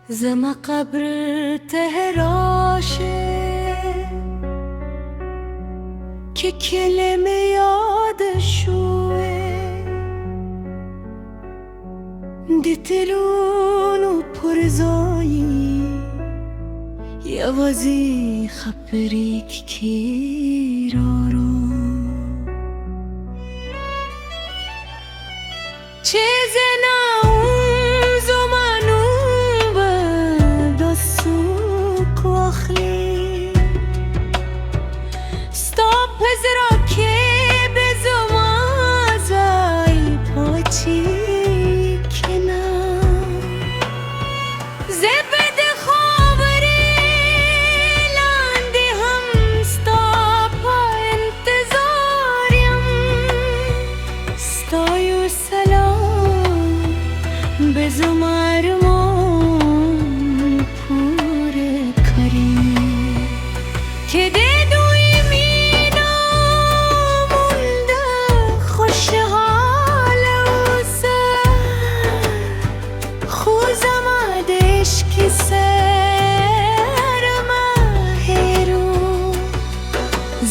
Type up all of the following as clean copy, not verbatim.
زما قبر تهراشه که کلمه یادشوه دتلونو پرزایی یوازی خبریک کیرارو چیزنا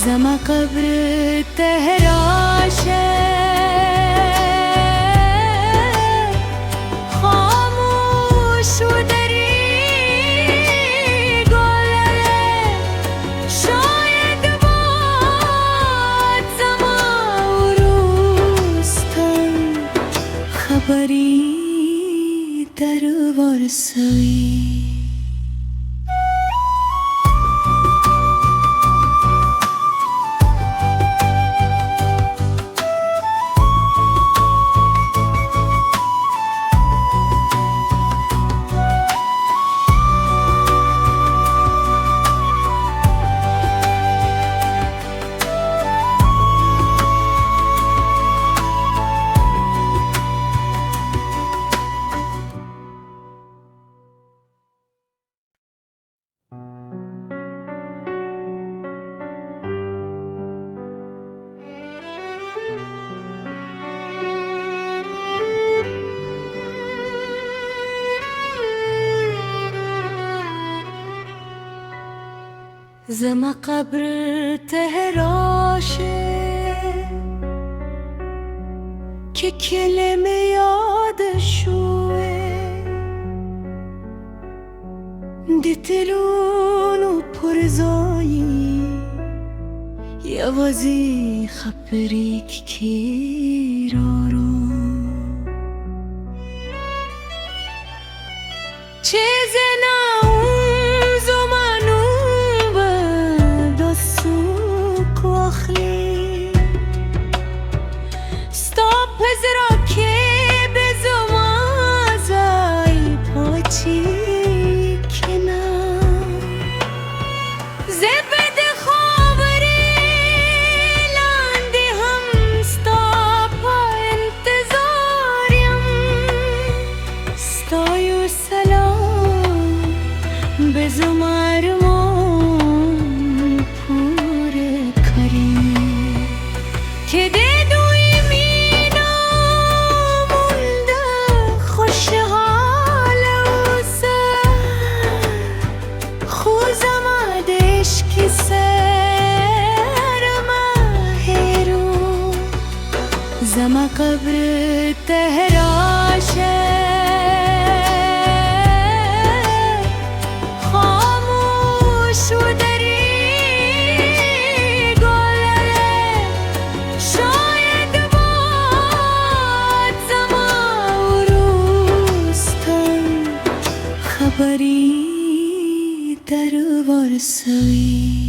زما قبر تهراشه خاموش و دری گله شاید باد زما روستن خبری در ورسوی زما قبر تهراشه که کلمه یادشوه دتلونو پرزایی یوازی خبریک کیرارو چیزنا زما قبر تهراشه خاموش و دری گله شاید باد زما روستن خبری در ورسوی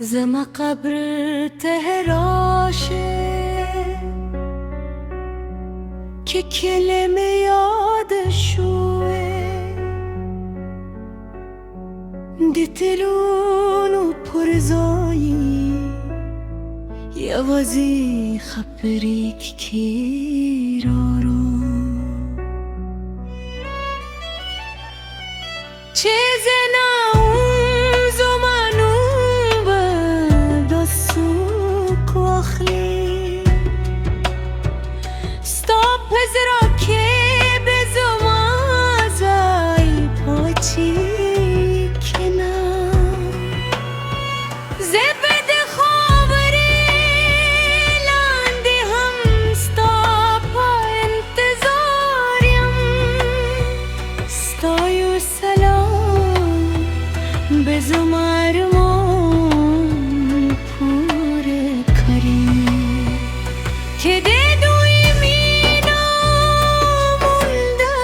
زما قبر تهراشه که کلمه یادشوه دتلونو پرزایی یوازی خبریک کیرارو چیزنا بزمارمون پوره کری که دوی مینا مونده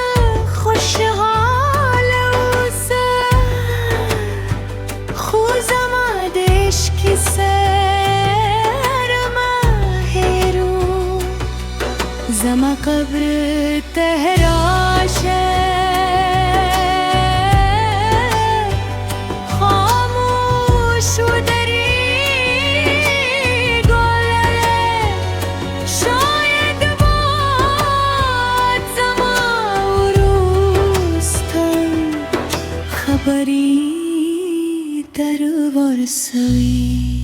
خوشحال اوسه خوزم عشقی سر مهرو زما قبر تهراشه خبری در ورسوی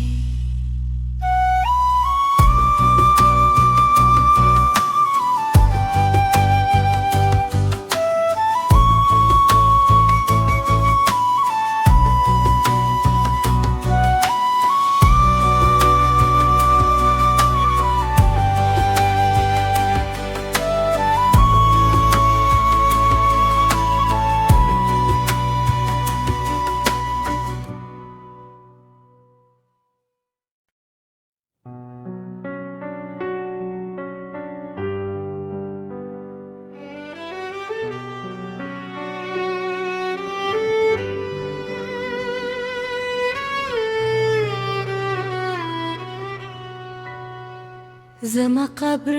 زما قبر